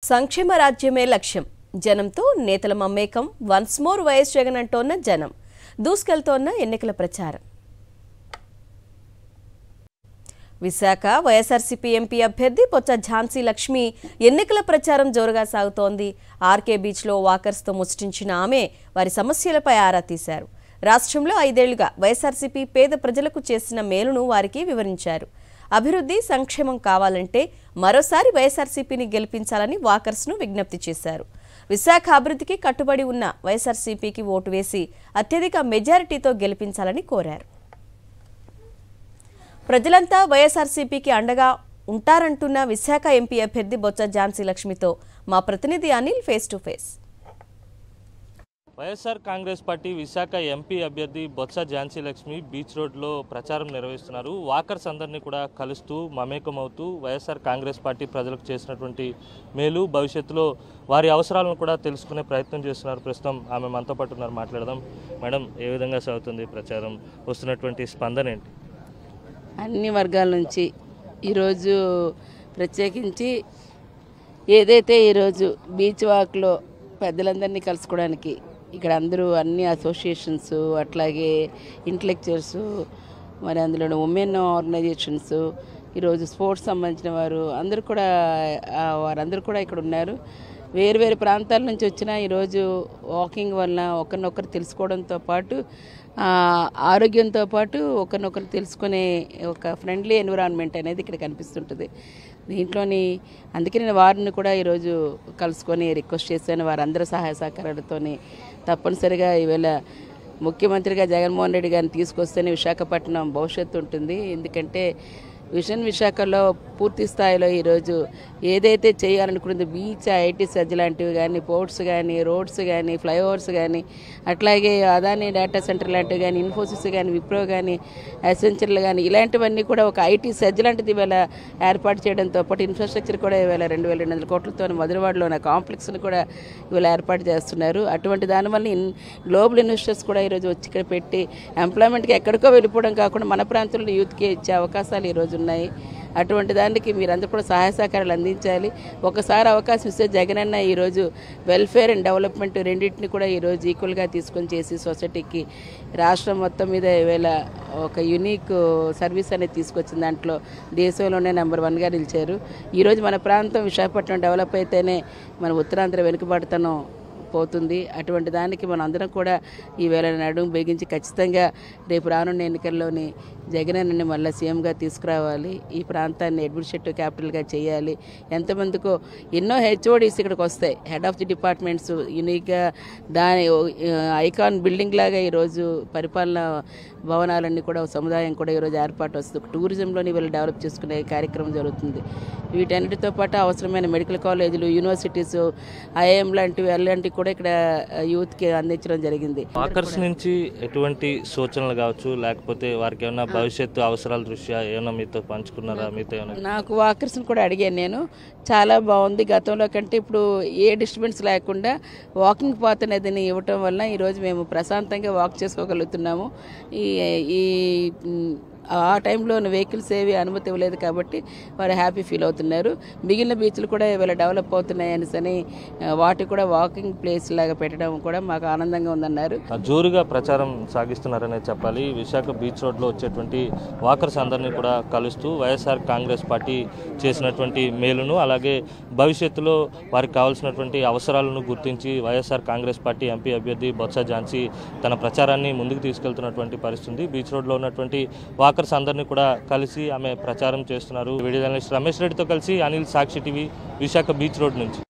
సంక్షేమ రాజ్యమే లక్ష్యం జనంతో నేతల మమేకం వన్స్ మోర్ వైఎస్ జగన్ అంటోన్న జనం దూసుకెళ్తోన్న ఎన్నికల ప్రచారం విశాఖ వైఎస్ఆర్సీపీ ఎంపీ అభ్యర్థి బొత్స ఝాన్సీ లక్ష్మి ఎన్నికల ప్రచారం జోరుగా సాగుతోంది. ఆర్కే బీచ్లో వాకర్స్తో ముచ్చటించిన ఆమె వారి సమస్యలపై ఆరా తీశారు. రాష్ట్రంలో 5 ఏళ్లుగా వైఎస్ఆర్సీపీ పేద ప్రజలకు చేసిన మేలును వారికి వివరించారు. అభివృద్ధి సంక్షేమం కావాలంటే మరోసారి వైఎస్ఆర్సీపీని గెలిపించాలని వాకర్స్ను విజ్ఞప్తి చేశారు. విశాఖ అభివృద్ధికి కట్టుబడి ఉన్న వైఎస్ఆర్సీపీకి ఓటు వేసి అత్యధిక మెజారిటీతో గెలిపించాలని కోరారు. ప్రజలంతా వైఎస్ఆర్సీపీకి అండగా ఉంటారంటున్న విశాఖ ఎంపీ అభ్యర్థి బొత్స ఝాన్సీ లక్ష్మితో మా ప్రతినిధి Anil face to face. YSR Congress party Visakha MP అభ్యర్థి బొత్స ఝాన్సీ లక్ష్మి బీచ్ రోడ్లో ప్రచారం నిర్వహిస్తున్నారు. వాకర్స్ అందరినీ కూడా కలుస్తూ మమేకమవుతూ వైఎస్ఆర్ కాంగ్రెస్ పార్టీ ప్రజలకు చేసినటువంటి మేలు భవిష్యత్తులో వారి అవసరాలను కూడా తెలుసుకునే ప్రయత్నం చేస్తున్నారు. ప్రస్తుతం ఆమె మనతో పాటు ఉన్నారు, మాట్లాడదాం. మేడం, ఏ విధంగా సాగుతుంది ప్రచారం? వస్తున్నటువంటి స్పందన ఏంటి? అన్ని వర్గాల నుంచి ఈరోజు ప్రత్యేకించి ఏదైతే ఈరోజు బీచ్ వాక్లో పెద్దలందరినీ కలుసుకోవడానికి ఇక్కడ అందరూ అన్ని అసోసియేషన్స్, అట్లాగే ఇంటలెక్చువల్స్, మరి అందులో ఉమెన్ ఆర్గనైజేషన్స్, ఈరోజు స్పోర్ట్స్ సంబంధించిన వారందరూ కూడా ఇక్కడ ఉన్నారు. వేరు వేరు ప్రాంతాల నుంచి వచ్చిన ఈరోజు వాకింగ్ వల్ల ఒకరినొకరు తెలుసుకోవడంతో పాటు ఆరోగ్యంతో పాటు ఒకరినొకరు తెలుసుకునే ఒక ఫ్రెండ్లీ ఎన్విరాన్మెంట్ అనేది ఇక్కడ కనిపిస్తుంటుంది. దీంట్లోని అందుకే నేను వారిని కూడా ఈరోజు కలుసుకొని రిక్వెస్ట్ చేశాను. వారందరూ సహాయ సహకారాలతోని తప్పనిసరిగా ఈవేళ ముఖ్యమంత్రిగా జగన్మోహన్ రెడ్డి గారిని తీసుకొస్తేనే విశాఖపట్నం భవిష్యత్తు ఉంటుంది. ఎందుకంటే విజన్ విశాఖలో పూర్తి స్థాయిలో ఈరోజు ఏదైతే చేయాలనుకున్నది బీచ్, ఐటీ సజ్జ లాంటివి కానీ, పోర్ట్స్ కానీ, రోడ్స్ కానీ, ఫ్లైఓవర్స్ కానీ, అట్లాగే అదానీ డేటా సెంటర్ లాంటివి కానీ, ఇన్ఫోసిస్ కానీ, విప్రో కానీ, అసెంచర్లు కానీ, ఇలాంటివన్నీ కూడా ఒక ఐటీ సజ్జ లాంటిది ఇవాళ ఏర్పాటు చేయడంతో పాటు ఇన్ఫ్రాస్ట్రక్చర్ కూడా ఇవాళ 2200 కోట్లతో మధురవాడలో ఉన్న కాంప్లెక్స్ను కూడా ఇవాళ ఏర్పాటు చేస్తున్నారు. అటువంటి దానివల్ల గ్లోబల్ ఇన్వెస్టర్స్ కూడా ఈరోజు వచ్చి ఇక్కడ పెట్టి ఎంప్లాయ్మెంట్కి ఎక్కడికో వెళ్ళిపోవడం కాకుండా మన ప్రాంతంలో యూత్కి ఇచ్చే అవకాశాలు ఈరోజు ఉన్నాయి. అటువంటి దానికి మీరందరూ కూడా సహాయ సహకారాలు అందించాలి. ఒకసారి అవకాశం ఇస్తే జగనన్న ఈరోజు వెల్ఫేర్ అండ్ డెవలప్మెంట్ రెండింటిని కూడా ఈరోజు ఈక్వల్గా తీసుకొని చేసి సొసైటీకి రాష్ట్రం మొత్తం మీద ఈవేళ ఒక యూనిక్ సర్వీస్ అనేది తీసుకొచ్చిన దాంట్లో దేశంలోనే నెంబర్ 1గా నిలిచారు. ఈరోజు మన ప్రాంతం విశాఖపట్నం డెవలప్ అయితేనే మన ఉత్తరాంధ్ర వెనుకబడతనం పోతుంది. అటువంటి దానికి మనం అందరం కూడా ఈవేళ నడుము బిగించి ఖచ్చితంగా రేపు రానున్న ఎన్నికల్లోని జగనన్నని మళ్ళీ సీఎంగా తీసుకురావాలి. ఈ ప్రాంతాన్ని అడ్మినిస్ట్రేటివ్ క్యాపిటల్గా చేయాలి. ఎంతమందికో ఎన్నో హెచ్ఓడీస్ ఇక్కడికి వస్తాయి, హెడ్ ఆఫ్ ది డిపార్ట్మెంట్స్ యూనిక్గా దాని ఐకాన్ బిల్డింగ్ లాగా ఈరోజు పరిపాలన భవనాలన్నీ కూడా సముదాయం కూడా ఈరోజు ఏర్పాటు వస్తుంది. టూరిజంలోని వీళ్ళు డెవలప్ చేసుకునే కార్యక్రమం జరుగుతుంది. వీటన్నిటితో పాటు అవసరమైన మెడికల్ కాలేజీలు, యూనివర్సిటీస్, ఐఐఎం లాంటివి అలాంటివి కూడా ఇక్కడ యూత్కి అందించడం జరిగింది. వాకర్స్ నుంచి ఎటువంటి సూచనలు కావచ్చు, లేకపోతే వారికి ఏమైనా భవిష్యత్తు అవసరాల దృష్ట్యా ఏమైనా మీతో పంచుకున్నారా? మీతో ఏమైనా? నాకు వాకర్స్ని కూడా అడిగాను నేను. చాలా బాగుంది. గతంలో కంటే ఇప్పుడు ఏ డిస్టర్బెన్స్ లేకుండా వాకింగ్ పాత్ అనేది ఇవ్వటం వల్ల ఈరోజు మేము ప్రశాంతంగా వాక్ చేసుకోగలుగుతున్నాము. ఈ ఆ టైంలో వెహికల్స్ ఏవి అనుమతి ఇవ్వలేదు కాబట్టి వారు హ్యాపీ ఫీల్ అవుతున్నారు. మిగిలిన బీచ్లు కూడా ఇవాళ డెవలప్ అవుతున్నాయి అనేసి వాటి కూడా వాకింగ్ ప్లేస్ లాగా పెట్టడం కూడా మాకు ఆనందంగా ఉందన్నారు. జోరుగా ప్రచారం సాగిస్తున్నారనే చెప్పాలి. విశాఖ బీచ్ రోడ్లో వచ్చేటువంటి వాకర్స్ అందరినీ కూడా కలుస్తూ వైఎస్ఆర్ కాంగ్రెస్ పార్టీ చేసినటువంటి మేలును, అలాగే భవిష్యత్తులో వారికి కావాల్సినటువంటి అవసరాలను గుర్తించి వైఎస్ఆర్ కాంగ్రెస్ పార్టీ ఎంపీ అభ్యర్థి బొత్స ఝాన్సీ తన ప్రచారాన్ని ముందుకు తీసుకెళ్తున్నటువంటి పరిస్థితి. బీచ్ రోడ్లో ఉన్నటువంటి వాకర్స్ అందరినీ కూడా కలిసి ఆమె ప్రచారం చేస్తున్నారు. వీడియో జర్నలిస్ట్ రమేష్ రెడ్డితో కలిసి అనిల్, సాక్షి టీవీ, విశాఖ బీచ్ రోడ్ నుంచి.